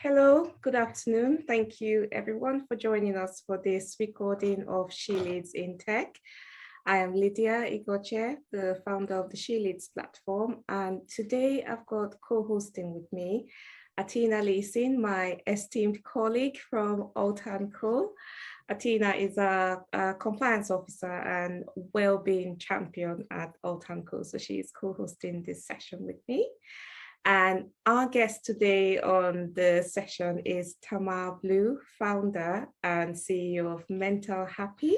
Hello, good afternoon. Thank you everyone for joining us for this recording of Sheleads in Tech. I am Lydia Igoche, the founder of the Sheleads platform, and today I've got co-hosting with me Atina Leeson, my esteemed colleague from Altan Co. Atina is a compliance officer and well-being champion at Altan Co. So she is co-hosting this session with me. And our guest today on the session is Tamar Blue, founder and CEO of MentalHappy.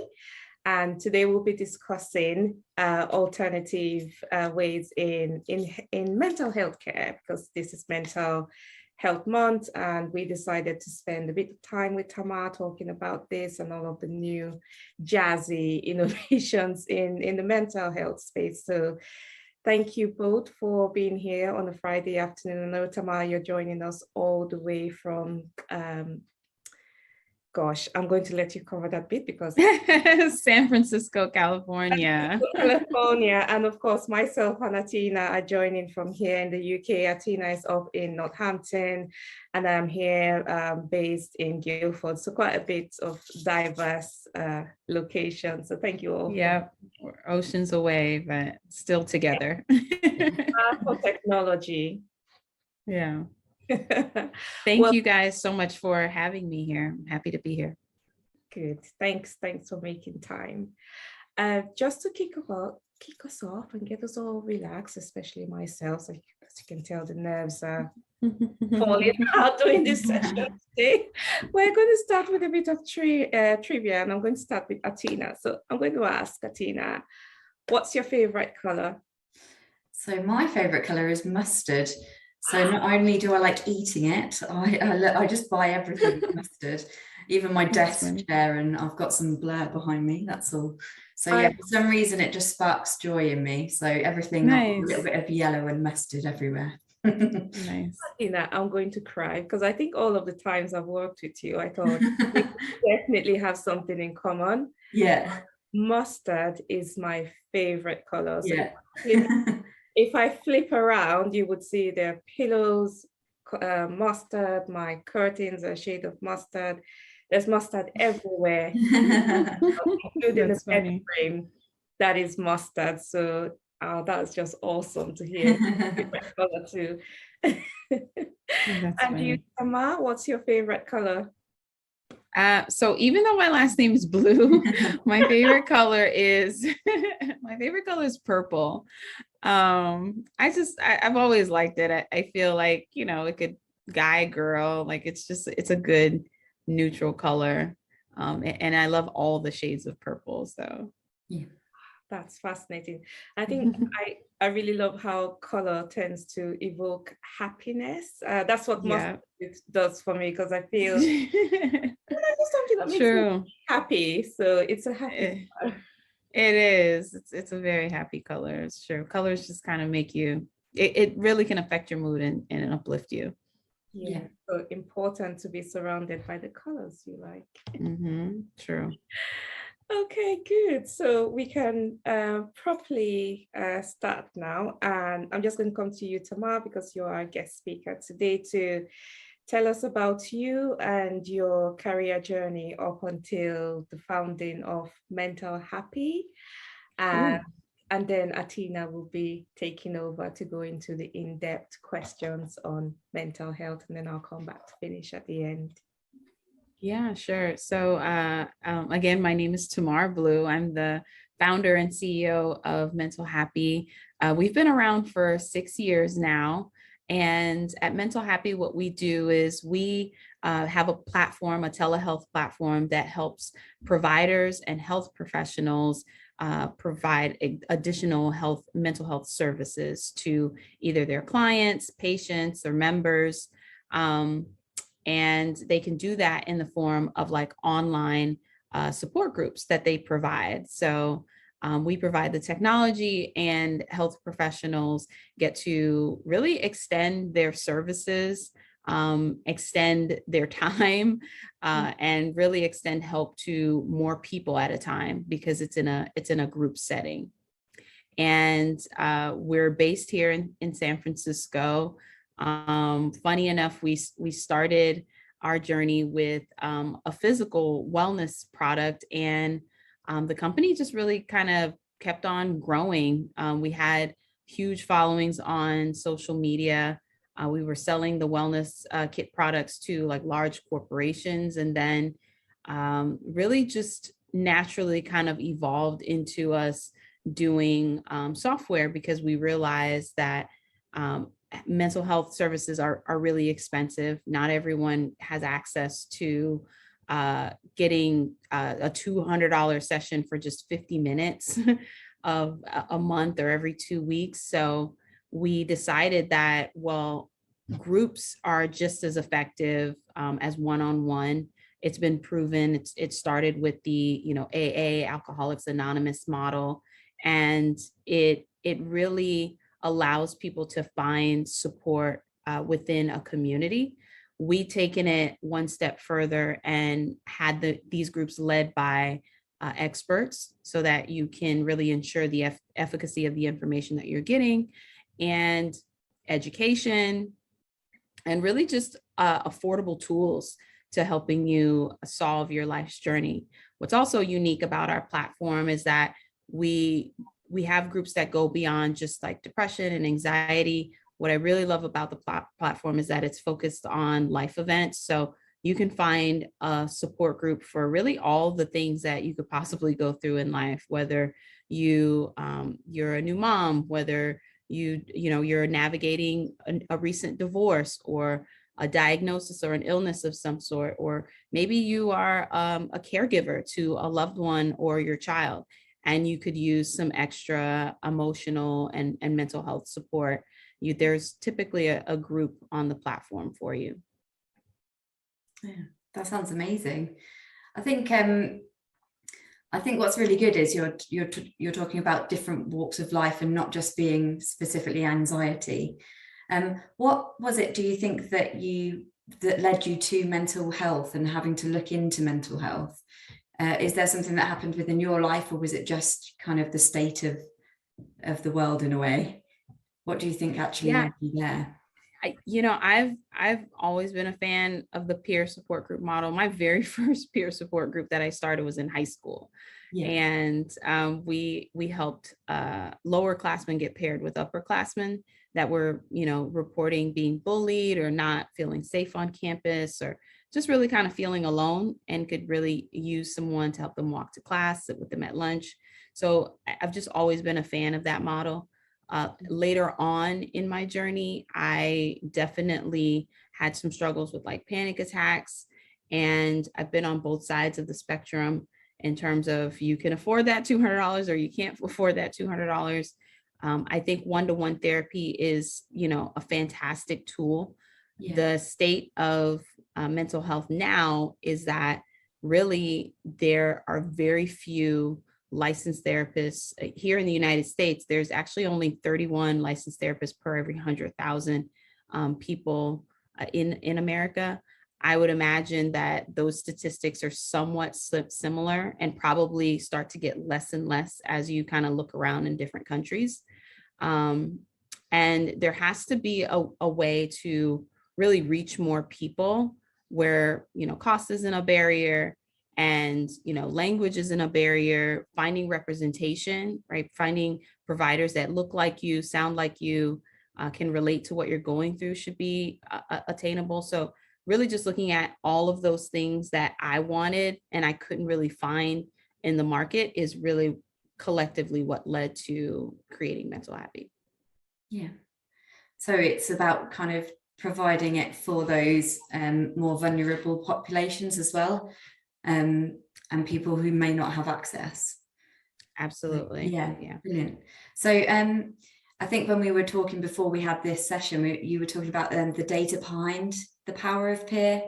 And today we'll be discussing alternative ways in mental health care, because this is Mental Health Month, and we decided to spend a bit of time with Tamar talking about this and all of the new jazzy innovations in the mental health space. So thank you both for being here on a Friday afternoon. I know, Tamar, you're joining us all the way from, gosh, I'm going to let you cover that bit because San Francisco, California. California, and of course myself and Atina are joining from here in the UK. Atina is up in Northampton and I'm here based in Guildford, so quite a bit of diverse locations. So thank you all. Yeah, we're oceans away, but still together. For technology. Yeah. Thank you guys so much for having me here. I'm happy to be here. Good. Thanks for making time. Just to kick us off and get us all relaxed, especially myself. So as you can tell, the nerves are falling out during this session today. We're going to start with a bit of trivia, and I'm going to start with Atina. So I'm going to ask Atina, what's your favorite color? So my favorite color is mustard. So not only do I like eating it, I just buy everything with mustard, even my desk chair, and I've got some blur behind me, that's all. So yeah, for some reason it just sparks joy in me. So everything, a little bit of yellow and mustard everywhere. Nice. I'm going to cry because I think all of the times I've worked with you, I thought we definitely have something in common. Yeah. Mustard is my favorite color. So yeah. if I flip around, you would see there are pillows, mustard, my curtains are a shade of mustard. There's mustard everywhere, including the bed frame that is mustard. So that's just awesome to hear. Favorite color too. And you, Tamar, what's your favorite color? So even though my last name is Blue, my favorite color is purple. I've always liked it. I feel like, it could guy, girl, like it's a good neutral color. And I love all the shades of purple. So yeah. That's fascinating. I think I really love how color tends to evoke happiness. That's what mustard does for me, because I feel something that makes me happy. So it's a happy color. It is. It's a very happy color. It's true. Colors just kind of make you, it really can affect your mood and uplift you. Yeah. So important to be surrounded by the colors you like. True. Okay, good. So we can properly start now. And I'm just going to come to you, Tamar, because you're our guest speaker today, to tell us about you and your career journey up until the founding of MentalHappy. And then Atina will be taking over to go into the in-depth questions on mental health, and then I'll come back to finish at the end. Yeah, sure. So again, my name is Tamar Blue. I'm the founder and CEO of MentalHappy. We've been around for 6 years now. And at MentalHappy, what we do is we have a platform, a telehealth platform that helps providers and health professionals provide additional mental health services to either their clients, patients, or members. And they can do that in the form of like online support groups that they provide. So we provide the technology, and health professionals get to really extend their services, extend their time, and really extend help to more people at a time, because it's in a group setting. And we're based here in San Francisco. Funny enough, we started our journey with a physical wellness product, and the company just really kind of kept on growing. We had huge followings on social media. We were selling the wellness kit products to like large corporations, and then really just naturally kind of evolved into us doing software, because we realized that mental health services are really expensive. Not everyone has access to getting a $200 session for just 50 minutes of a month or every 2 weeks. So we decided that, well, groups are just as effective as one-on-one. It's been proven. It started with the AA, Alcoholics Anonymous model, and it really allows people to find support within a community. We taken it one step further and had these groups led by experts, so that you can really ensure the efficacy of the information that you're getting, and education, and really just affordable tools to helping you solve your life's journey. What's also unique about our platform is that we have groups that go beyond just like depression and anxiety. What I really love about the platform is that it's focused on life events. So you can find a support group for really all the things that you could possibly go through in life, whether you're a new mom, whether you're navigating a recent divorce, or a diagnosis or an illness of some sort, or maybe you are a caregiver to a loved one or your child, and you could use some extra emotional and mental health support. There's typically a group on the platform for you. Yeah, that sounds amazing. I think what's really good is you're talking about different walks of life and not just being specifically anxiety. What was it, do you think, that led you to mental health and having to look into mental health? Is there something that happened within your life, or was it just kind of the state of the world in a way? What do you think actually led you there? I've always been a fan of the peer support group model. My very first peer support group that I started was in high school. Yeah. And we helped lower classmen get paired with upperclassmen that were, reporting being bullied or not feeling safe on campus, or just really kind of feeling alone, and could really use someone to help them walk to class, sit with them at lunch. So I've just always been a fan of that model. Later on in my journey, I definitely had some struggles with like panic attacks, and I've been on both sides of the spectrum in terms of you can afford that $200 or you can't afford that $200. I think one-to-one therapy is, a fantastic tool. Yeah. The state of mental health now is that really there are very few licensed therapists here in the United States. There's actually only 31 licensed therapists per every 100,000 people in America. I would imagine that those statistics are somewhat similar, and probably start to get less and less as you kind of look around in different countries. And there has to be a way to really reach more people where, cost isn't a barrier, and language isn't a barrier. Finding representation, right? Finding providers that look like you, sound like you, can relate to what you're going through should be attainable. So really just looking at all of those things that I wanted and I couldn't really find in the market is really collectively what led to creating MentalHappy. Yeah. So it's about kind of providing it for those more vulnerable populations as well, and people who may not have access. Absolutely. Yeah. Brilliant. So I think when we were talking before we had this session, you were talking about the data behind the power of peer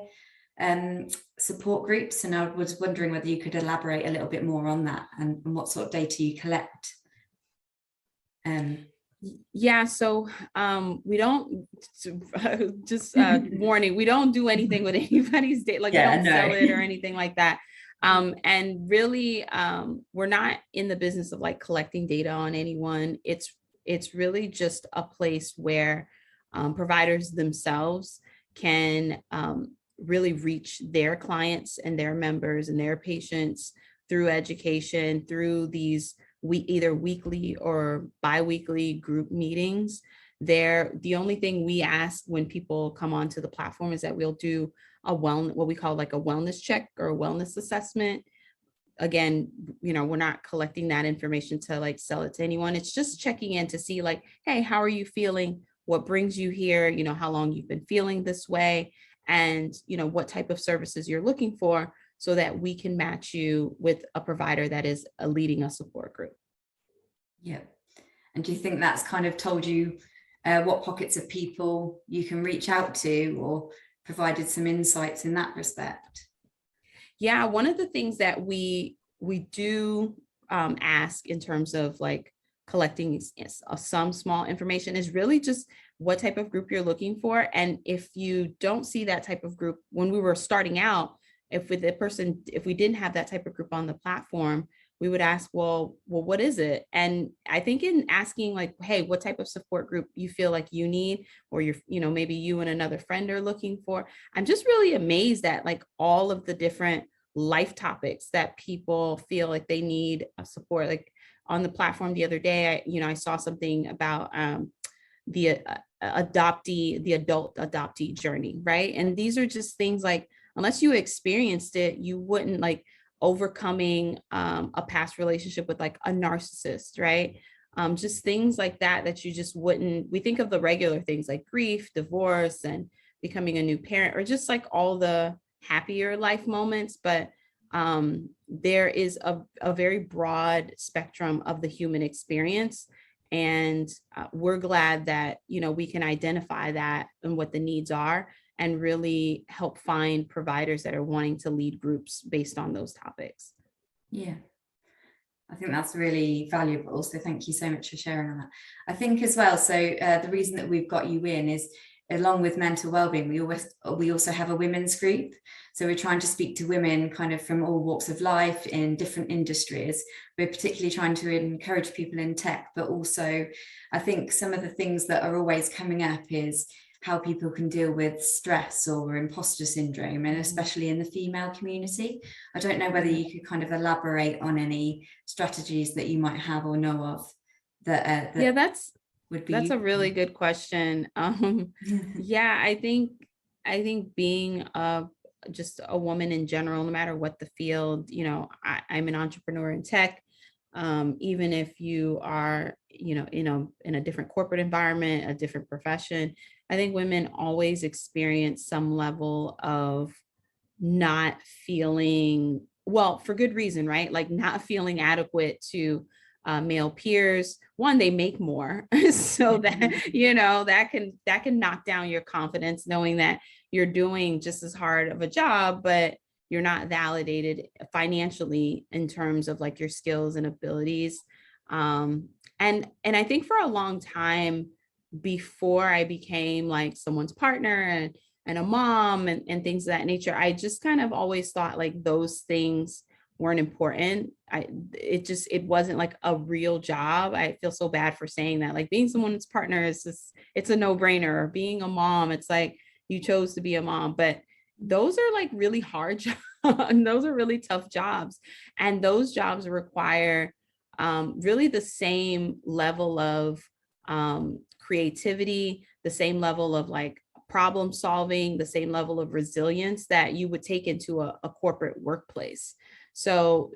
support groups, and I was wondering whether you could elaborate a little bit more on that and what sort of data you collect. Yeah, so we don't just warning, we don't do anything with anybody's data, like we don't sell it or anything like that. And really, we're not in the business of like collecting data on anyone. It's really just a place where providers themselves can really reach their clients and their members and their patients through education, through these either weekly or bi-weekly group meetings. The only thing we ask when people come onto the platform is that we'll do what we call like a wellness check or a wellness assessment. Again, we're not collecting that information to like sell it to anyone. It's just checking in to see like, hey, how are you feeling? What brings you here? How long you've been feeling this way, and what type of services you're looking for, so that we can match you with a provider that is leading a support group. Yeah. And do you think that's kind of told you what pockets of people you can reach out to, or provided some insights in that respect? Yeah, one of the things that we do ask in terms of like collecting some small information is really just what type of group you're looking for. And if you don't see that type of group, when we were starting out, if we didn't have that type of group on the platform, we would ask, well, what is it? And I think in asking like, hey, what type of support group you feel like you need, or maybe you and another friend are looking for, I'm just really amazed at like all of the different life topics that people feel like they need support. Like on the platform the other day, I saw something about the adult adoptee journey, right? And these are just things like, unless you experienced it, you wouldn't like overcoming a past relationship with like a narcissist, right? Just things like that you just wouldn't. We think of the regular things like grief, divorce, and becoming a new parent, or just like all the happier life moments. But there is a very broad spectrum of the human experience. And we're glad that, we can identify that and what the needs are, and really help find providers that are wanting to lead groups based on those topics. Yeah, I think that's really valuable. So thank you so much for sharing on that. I think as well, so the reason that we've got you in is, along with mental wellbeing, we also have a women's group. So we're trying to speak to women kind of from all walks of life in different industries. We're particularly trying to encourage people in tech, but also I think some of the things that are always coming up is how people can deal with stress or imposter syndrome, and especially in the female community. I don't know whether you could kind of elaborate on any strategies that you might have or know of that yeah, that's useful. a really good question. Yeah, I think being just a woman in general, no matter what the field, I'm an entrepreneur in tech. Even if you are, in a different corporate environment, a different profession, I think women always experience some level of not feeling well, for good reason, right? Like not feeling adequate to male peers. One, they make more, so that that can knock down your confidence, knowing that you're doing just as hard of a job, but you're not validated financially in terms of like your skills and abilities. And I think for a long time, before I became like someone's partner and a mom and things of that nature, I just kind of always thought like those things weren't important. It wasn't like a real job. I feel so bad for saying that. Like being someone's partner is just, it's a no-brainer. Or being a mom, it's like you chose to be a mom, but those are like really hard jobs. And those are really tough jobs. And those jobs require really the same level of creativity, the same level of like problem solving, the same level of resilience that you would take into a corporate workplace. So,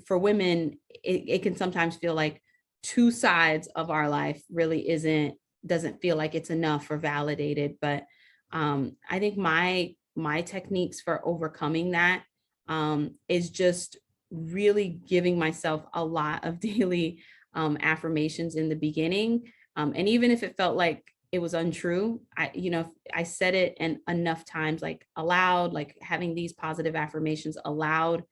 for women, it can sometimes feel like two sides of our life really doesn't feel like it's enough or validated. But I think my techniques for overcoming that is just really giving myself a lot of daily affirmations in the beginning. And even if it felt like it was untrue, I said it enough times, like aloud, like having these positive affirmations aloud,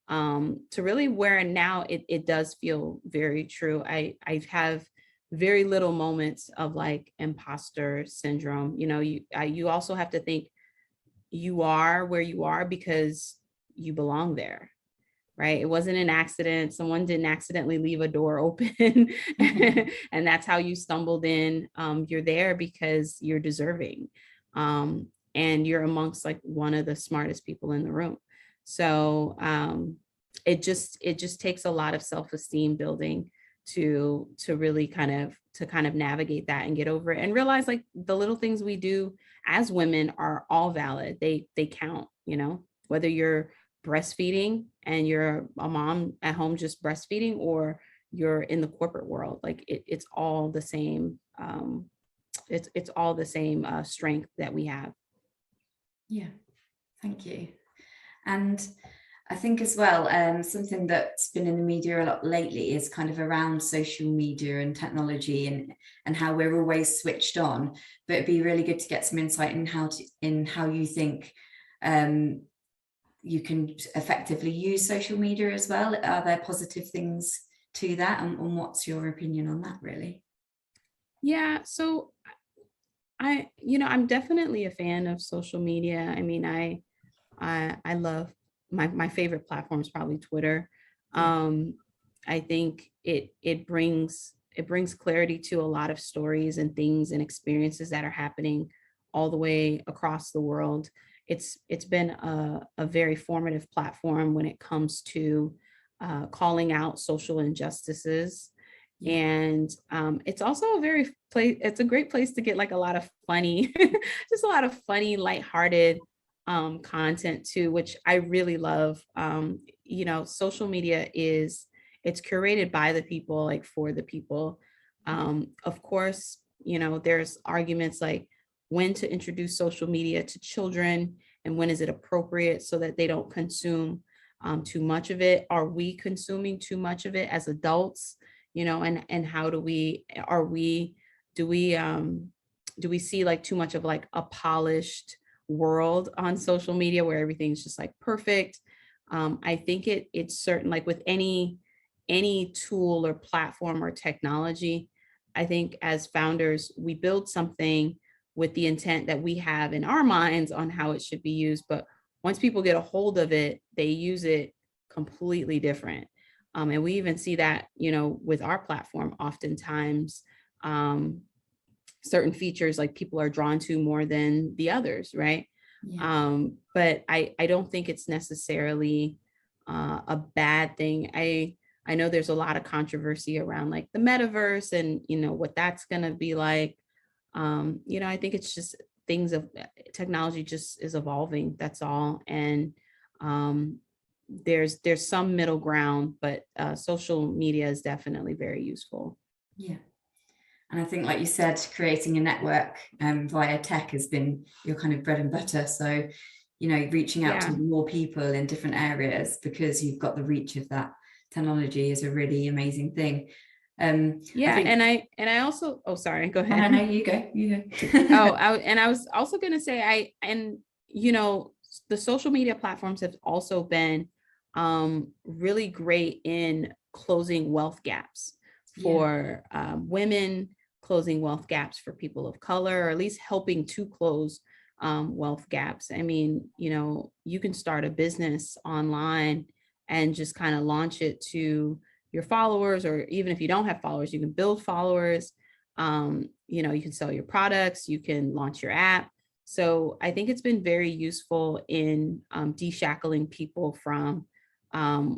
to really where now it does feel very true. I have very little moments of like imposter syndrome. You also have to think you are where you are because you belong there. right? It wasn't an accident. Someone didn't accidentally leave a door open and that's how you stumbled in. You're there because you're deserving. And you're amongst like one of the smartest people in the room. So it just takes a lot of self-esteem building to really kind of navigate that and get over it and realize like the little things we do as women are all valid. They count, whether you're breastfeeding and you're a mom at home just breastfeeding, or you're in the corporate world, like it's all the same. It's all the same strength that we have. Yeah, thank you. And I think as well, something that's been in the media a lot lately is kind of around social media and technology and how we're always switched on. But it'd be really good to get some insight in how you think you can effectively use social media as well. Are there positive things to that, and what's your opinion on that, really? Yeah, so I'm definitely a fan of social media. I mean, I love my favorite platform is probably Twitter. I think it brings clarity to a lot of stories and things and experiences that are happening all the way across the world. It's been a very formative platform when it comes to calling out social injustices. And it's also it's a great place to get like a lot of funny, just a lot of funny, lighthearted content too, which I really love. Social media it's curated by the people, like for the people. Of course, there's arguments like when to introduce social media to children and when is it appropriate so that they don't consume too much of it. Are we consuming too much of it as adults? And how do we do we see like too much of like a polished world on social media where everything's just like perfect? I think it's certain, like with any tool or platform or technology, I think as founders, we build something with the intent that we have in our minds on how it should be used. But once people get a hold of it, they use it completely different. And we even see that, with our platform, oftentimes certain features like people are drawn to more than the others, right? Yeah. But I don't think it's necessarily a bad thing. I know there's a lot of controversy around like the metaverse and, what that's going to be like. I think it's just things of technology just is evolving. That's all. And there's some middle ground, but social media is definitely very useful. Yeah. And I think, like you said, creating a network via tech has been your kind of bread and butter. So, reaching out to more people in different areas because you've got the reach of that technology is a really amazing thing. And I also, oh, sorry, go ahead. No, you go. I was also going to say, the social media platforms have also been really great in closing wealth gaps for women, closing wealth gaps for people of color, or at least helping to close wealth gaps. I mean, you can start a business online and just kind of launch it to your followers, or even if you don't have followers, you can build followers. You can sell your products, you can launch your app. So I think it's been very useful in deshackling people from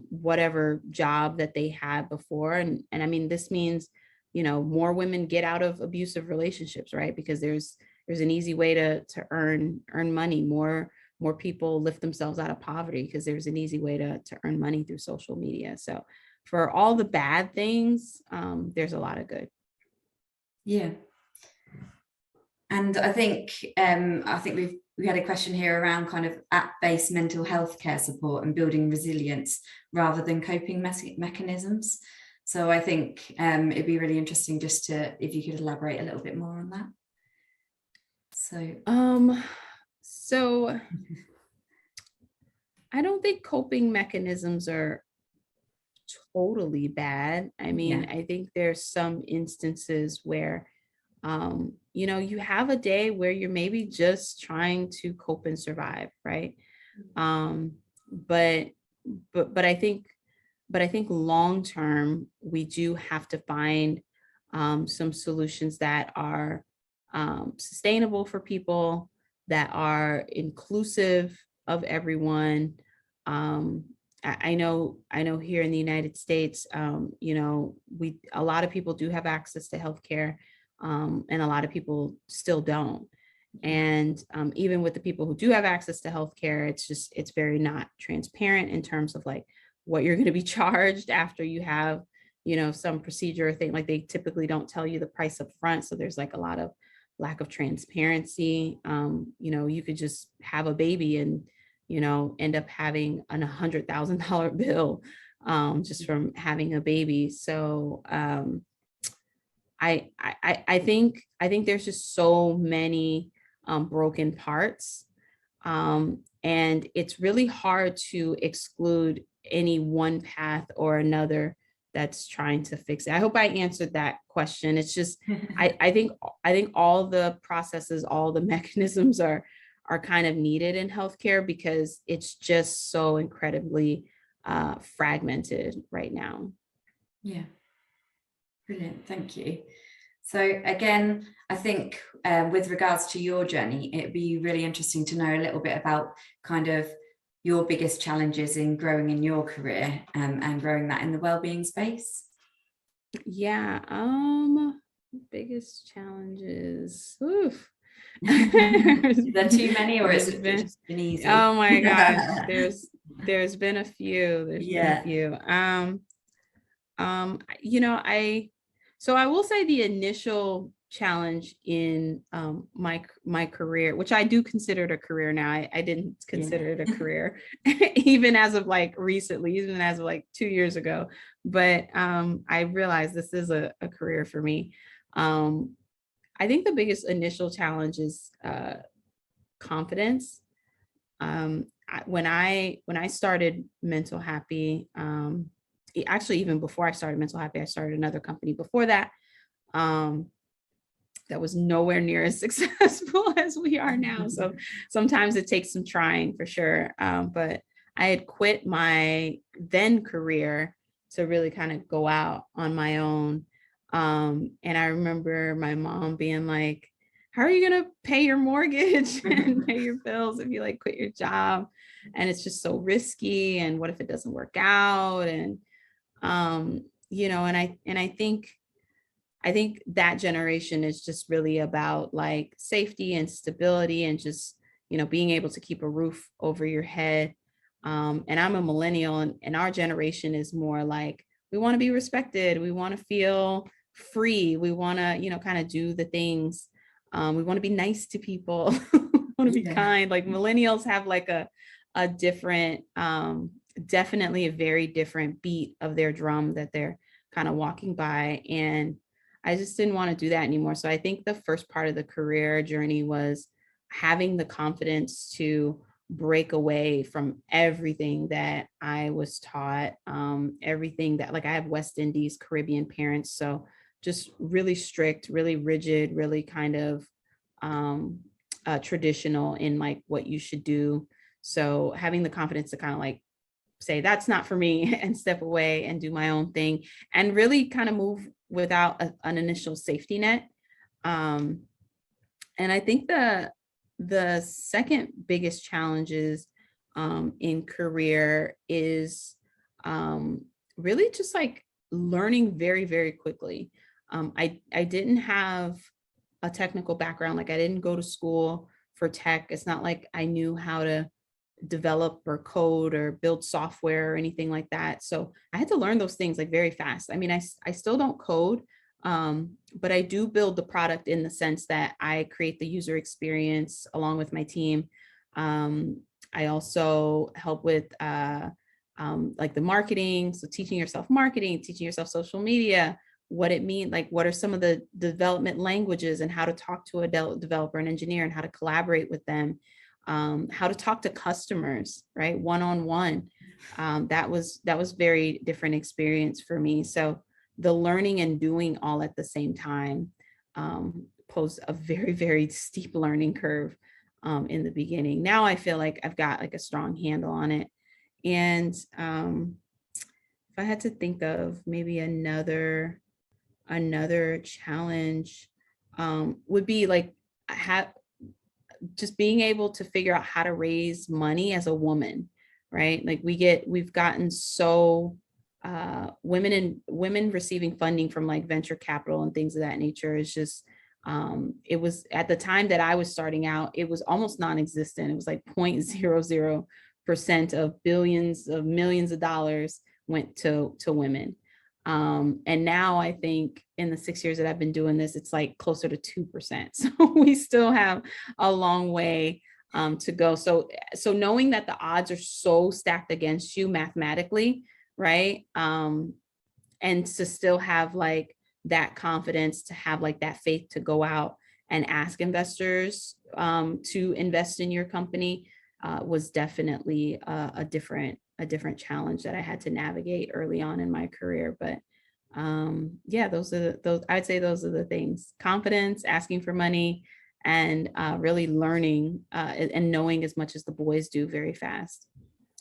whatever job that they had before. And I mean, this means, more women get out of abusive relationships, right? Because there's an easy way to earn money. More people lift themselves out of poverty because there's an easy way to earn money through social media. So for all the bad things, there's a lot of good. Yeah. And I think we had a question here around kind of app-based mental health care support and building resilience rather than coping mechanisms. So I think it'd be really interesting just if you could elaborate a little bit more on that. So I don't think coping mechanisms are totally bad. I mean, I think there's some instances where you have a day where you're maybe just trying to cope and survive, right? But I think But I think long term, we do have to find some solutions that are sustainable for people, that are inclusive of everyone. I know here in the United States, you know, a lot of people do have access to healthcare, and a lot of people still don't. And even with the people who do have access to healthcare, it's very not transparent in terms of like what you're going to be charged after you have, you know, some procedure or thing. Like they typically don't tell you the price up front. So there's like a lot of lack of transparency. You know, you could just have a baby and, you know, end up having a $100,000 bill just from having a baby. So I think there's just so many broken parts. And it's really hard to exclude any one path or another that's trying to fix it. I hope I answered that question. It's just, I think all the processes, all the mechanisms are kind of needed in healthcare because it's just so incredibly fragmented right now. Yeah. Brilliant. Thank you. So again, I think with regards to your journey, it'd be really interesting to know a little bit about kind of your biggest challenges in growing in your career and growing that in the wellbeing space. Yeah. Biggest challenges. Oof. Is there too many, or is it just been easy? Oh my gosh, there's been a few. Been a few. You know, I will say the initial challenge in my career, which I do consider it a career now. I didn't consider it a career even as of like recently, even as of like 2 years ago. But I realized this is a career for me. I think the biggest initial challenge is confidence. When I started MentalHappy, actually even before I started MentalHappy, I started another company before that. That was nowhere near as successful as we are now. So sometimes it takes some trying for sure. But I had quit my then career to really kind of go out on my own. And I remember my mom being like, how are you going to pay your mortgage and pay your bills if you like quit your job? And it's just so risky. And what if it doesn't work out? And, you know, and I think that generation is just really about like safety and stability and just, you know, being able to keep a roof over your head. And I'm a millennial, and our generation is more like, we want to be respected. We want to feel free. We want to, you know, kind of do the things. We want to be nice to people. We want to be kind. Like millennials have like a different, definitely a very different beat of their drum that they're kind of walking by. And I just didn't want to do that anymore. So I think the first part of the career journey was having the confidence to break away from everything that I was taught, everything that, like, I have West Indies, Caribbean parents. So just really strict, really rigid, really kind of traditional in like what you should do. So having the confidence to kind of like say, that's not for me, and step away and do my own thing and really kind of move without an initial safety net. And I think the second biggest challenges in career is really just like learning very, very quickly. I didn't have a technical background. Like I didn't go to school for tech. It's not like I knew how to develop or code or build software or anything like that. So I had to learn those things like very fast. I mean, I still don't code, but I do build the product in the sense that I create the user experience along with my team. I also help with like the marketing. So teaching yourself marketing, teaching yourself social media, what it means, like what are some of the development languages and how to talk to a developer and engineer and how to collaborate with them. How to talk to customers, right? One-on-one. That was very different experience for me. So the learning and doing all at the same time posed a very, very steep learning curve in the beginning. Now I feel like I've got like a strong handle on it. And I had to think of maybe another challenge, would be like just being able to figure out how to raise money as a woman, right? Like we've gotten so women receiving funding from like venture capital and things of that nature is just it was, at the time that I was starting out, it was almost non-existent. It was like 0.00% of billions of millions of dollars went to women. And now I think in the 6 years that I've been doing this, it's like closer to 2%. So we still have a long way to go. So knowing that the odds are so stacked against you mathematically, right? And to still have like that confidence, to have like that faith to go out and ask investors to invest in your company was definitely a different challenge that I had to navigate early on in my career. But yeah, I'd say those are the things: confidence, asking for money, and really learning and knowing as much as the boys do very fast.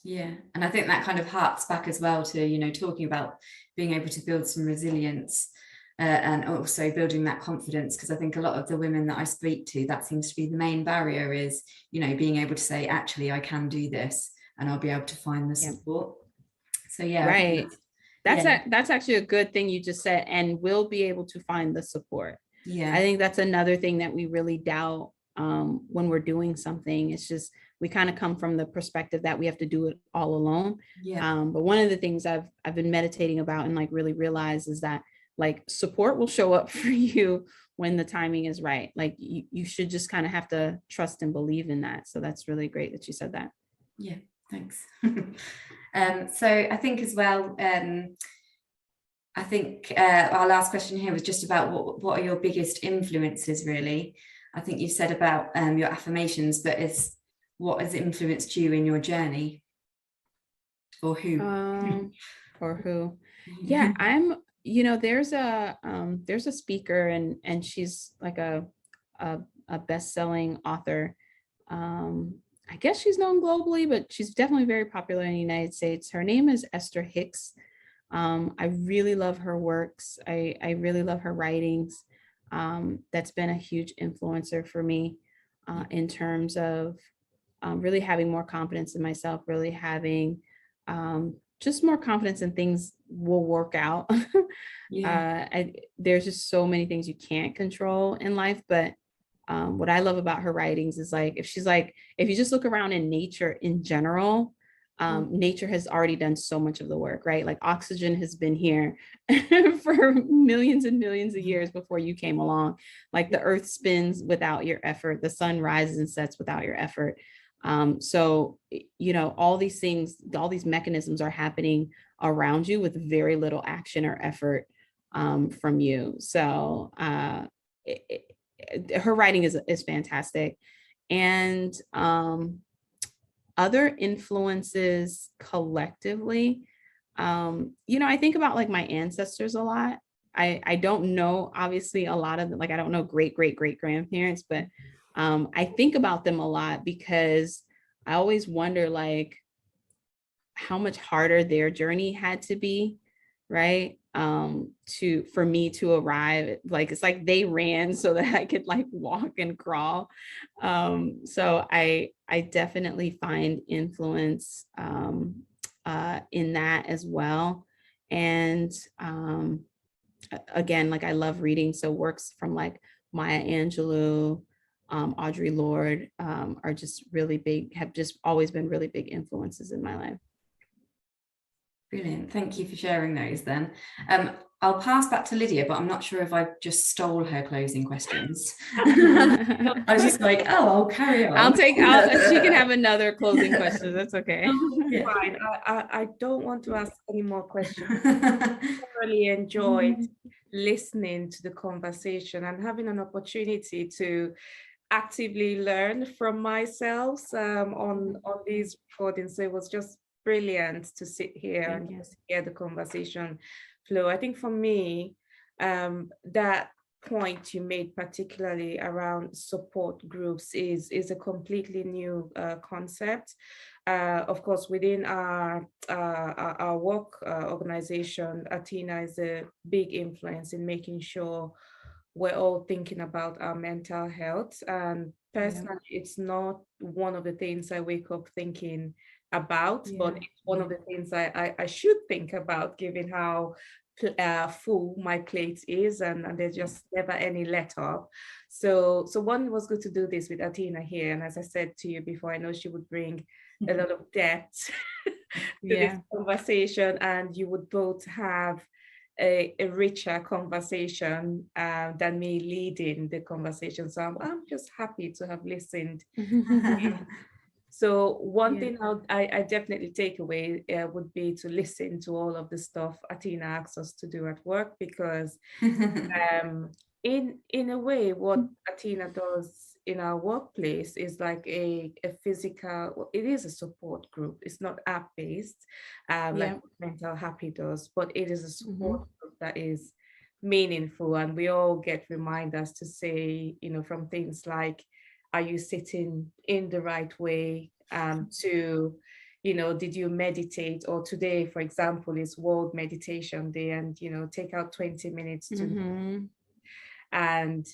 Yeah, and I think that kind of harks back as well to, you know, talking about being able to build some resilience and also building that confidence, because I think a lot of the women that I speak to, that seems to be the main barrier, is, you know, being able to say, actually, I can do this, and I'll be able to find the support. So yeah, right. That's actually a good thing you just said, and we'll be able to find the support. Yeah, I think that's another thing that we really doubt when we're doing something. It's just, we kind of come from the perspective that we have to do it all alone. yeah. But one of the things I've been meditating about and like really realize is that like support will show up for you when the timing is right. Like you should just kind of have to trust and believe in that. So that's really great that you said that. Yeah, thanks. So I think as well, I think our last question here was just about what are your biggest influences, really? I think you said about your affirmations, but what has influenced you in your journey? Or who? Or who? Yeah, I'm, you know, there's a speaker, and she's like a best-selling author. I guess she's known globally, but she's definitely very popular in the United States. Her name is Esther Hicks. I really love her works. I really love her writings. That's been a huge influencer for me in terms of really having more confidence in myself, really having just more confidence in things will work out. There's just so many things you can't control in life, but what I love about her writings is like, if you just look around in nature in general, nature has already done so much of the work, right? Like oxygen has been here for millions and millions of years before you came along. Like the earth spins without your effort. The sun rises and sets without your effort. So, you know, all these things, all these mechanisms are happening around you with very little action or effort from you. So her writing is fantastic. And other influences collectively, you know, I think about like my ancestors a lot. I don't know, obviously, a lot of them, like I don't know great grandparents, but I think about them a lot because I always wonder like how much harder their journey had to be, right? For me to arrive, like it's like they ran so that I could like walk and crawl. So I definitely find influence in that as well. And again, like I love reading, so works from like Maya Angelou, Audre Lorde are just really big, have just always been really big influences in my life. Brilliant. Thank you for sharing those then. I'll pass back to Lydia, but I'm not sure if I just stole her closing questions. I was just like, oh, I'll carry on. She can have another closing question. That's okay. Yeah. Fine. I don't want to ask any more questions. I really enjoyed listening to the conversation and having an opportunity to actively learn from myself on these recordings. So it was just brilliant to sit here and just hear the conversation flow. I think for me, that point you made, particularly around support groups, is a completely new concept. Of course, within our work organization, Athena is a big influence in making sure we're all thinking about our mental health. And personally, it's not one of the things I wake up thinking about, but it's one of the things I should think about, given how full my plate is, and there's just never any let up. So one was good to do this with Athena here, and as I said to you before, I know she would bring a lot of depth to this conversation, and you would both have a richer conversation than me leading the conversation. So I'm just happy to have listened. So one thing I definitely take away would be to listen to all of the stuff Athena asks us to do at work, because in a way, what Athena does in our workplace is like a physical, well, it is a support group. It's not app-based like MentalHappy does, but it is a support group that is meaningful. And we all get reminders to say, from things like, are you sitting in the right way? To, did you meditate? Or today, for example, is World Meditation Day, and take out 20 minutes to and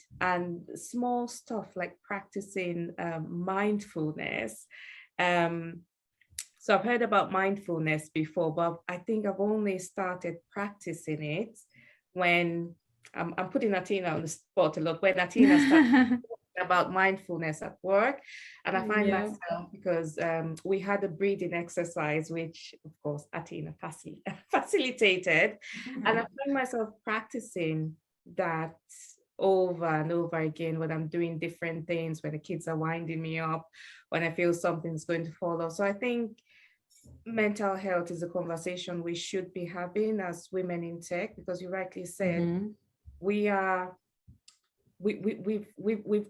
small stuff like practicing mindfulness. So I've heard about mindfulness before, but I think I've only started practicing it when I'm putting Athena on the spot a lot. When Athena started about mindfulness at work, and I find myself, because we had a breathing exercise, which of course Athena facilitated, and I find myself practicing that over and over again when I'm doing different things, when the kids are winding me up, when I feel something's going to fall off. So I think mental health is a conversation we should be having as women in tech, because you rightly said we've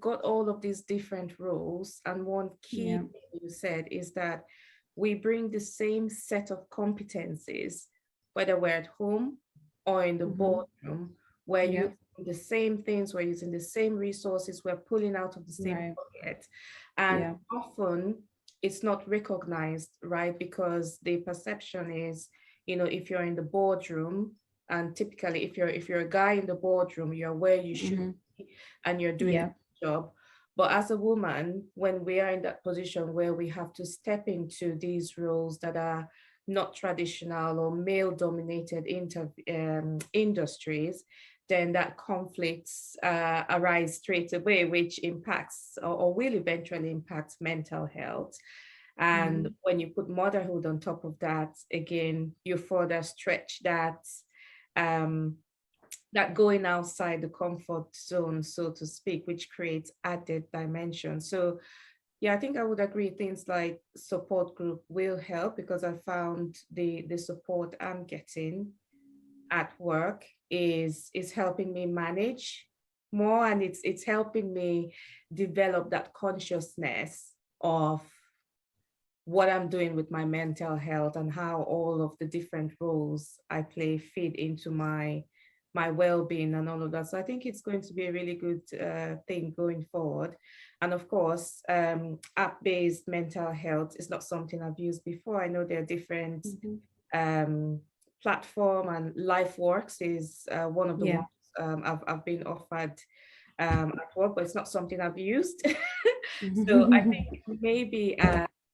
got all of these different roles, and one key thing you said is that we bring the same set of competencies, whether we're at home or in the boardroom, where you the same things, we're using the same resources, we're pulling out of the same bucket, and often it's not recognized, right? Because the perception is, if you're in the boardroom, and typically if you're a guy in the boardroom, you're where you should be and you're doing a job. But as a woman, when we are in that position where we have to step into these roles that are not traditional or male-dominated industries, then that conflicts arise straight away, which impacts or will eventually impact mental health. And when you put motherhood on top of that, again, you further stretch that that going outside the comfort zone, so to speak, which creates added dimension. So yeah, I think I would agree. Things like support group will help, because I found the support I'm getting at work is helping me manage more, and it's helping me develop that consciousness of what I'm doing with my mental health and how all of the different roles I play feed into my well-being and all of that. So I think it's going to be a really good thing going forward. And of course, app-based mental health is not something I've used before. I know there are different platform, and LifeWorks is one of the ones I've been offered at work, but it's not something I've used. So I think maybe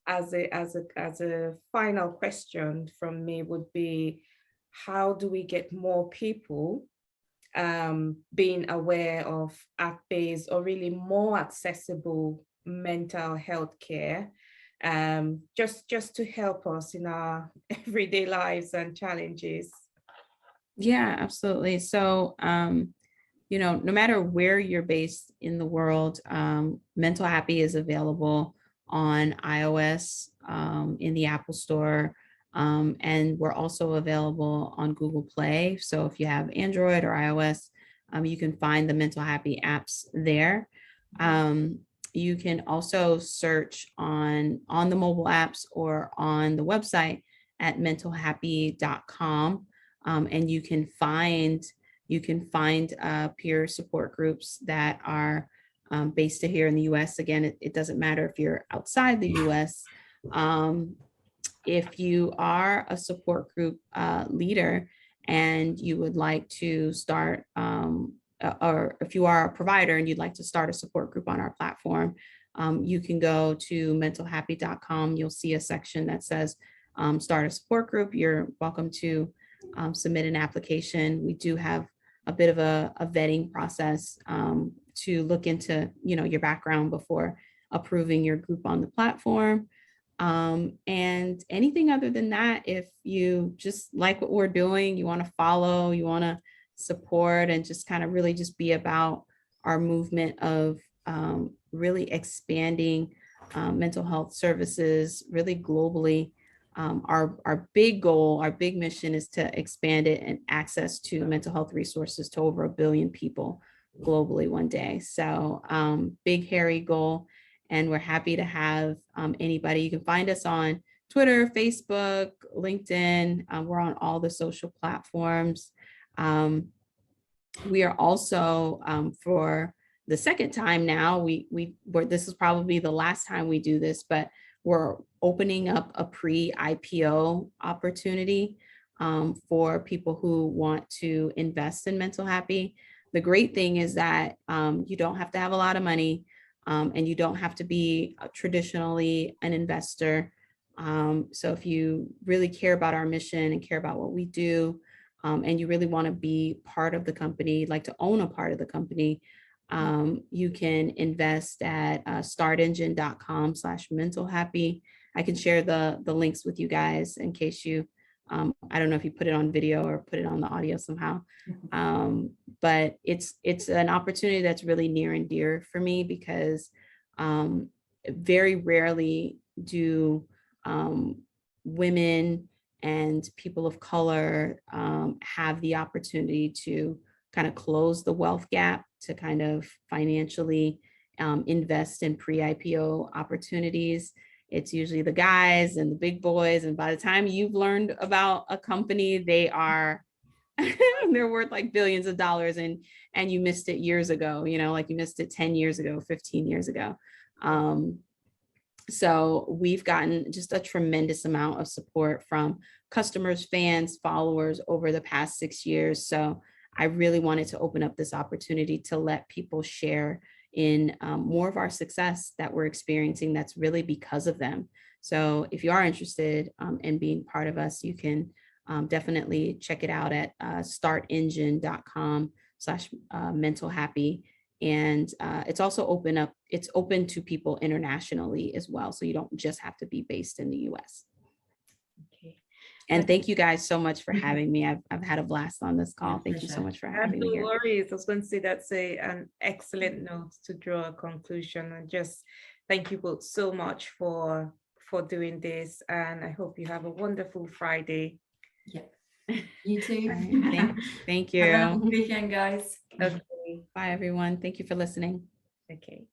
as a final question from me would be, how do we get more people being aware of app-based or really more accessible mental health care, just to help us in our everyday lives and challenges? Yeah, absolutely. So, no matter where you're based in the world, MentalHappy is available on iOS, in the Apple Store, and we're also available on Google Play. So if you have Android or iOS, you can find the MentalHappy apps there. You can also search on the mobile apps or on the website at mentalhappy.com, and you can find You can find peer support groups that are based here in the US. Again, it doesn't matter if you're outside the US. If you are a support group leader and you would like to start, or if you are a provider and you'd like to start a support group on our platform, you can go to mentalhappy.com. You'll see a section that says start a support group. You're welcome to submit an application. We do have a bit of a vetting process to look into, your background before approving your group on the platform. And anything other than that, if you just like what we're doing, you want to follow, you want to support, and just kind of really just be about our movement of really expanding mental health services really globally. Our big goal, our big mission is to expand it and access to mental health resources to over 1 billion people globally one day. So big, hairy goal. And we're happy to have anybody. You can find us on Twitter, Facebook, LinkedIn. We're on all the social platforms. We are also, for the second time now, this is probably the last time we do this, but we're opening up a pre-IPO opportunity for people who want to invest in MentalHappy. The great thing is that you don't have to have a lot of money. And you don't have to be traditionally an investor. So if you really care about our mission and care about what we do, and you really want to be part of the company, like to own a part of the company, you can invest at startengine.com/mentalhappy. I can share the links with you guys in case you, I don't know if you put it on video or put it on the audio somehow. But it's an opportunity that's really near and dear for me because very rarely do women and people of color have the opportunity to kind of close the wealth gap, to kind of financially invest in pre-IPO opportunities. It's usually the guys and the big boys. And by the time you've learned about a company, they are they're worth like billions of dollars, and you missed it years ago, like you missed it 10 years ago, 15 years ago. So we've gotten just a tremendous amount of support from customers, fans, followers over the past 6 years. So I really wanted to open up this opportunity to let people share in more of our success that we're experiencing that's really because of them. So if you are interested in being part of us, you can definitely check it out at startengine.com/mentalhappy. And it's also open to people internationally as well. So you don't just have to be based in the US. Okay. And thank you guys so much for having me. I've had a blast on this call. Thank you so much for having me here. No worries. I was going to say that's an excellent note to draw a conclusion, and just thank you both so much for doing this. And I hope you have a wonderful Friday. Yeah. You too. Right. Thank you. Have a nice weekend, guys. Okay. Bye, everyone. Thank you for listening. Okay.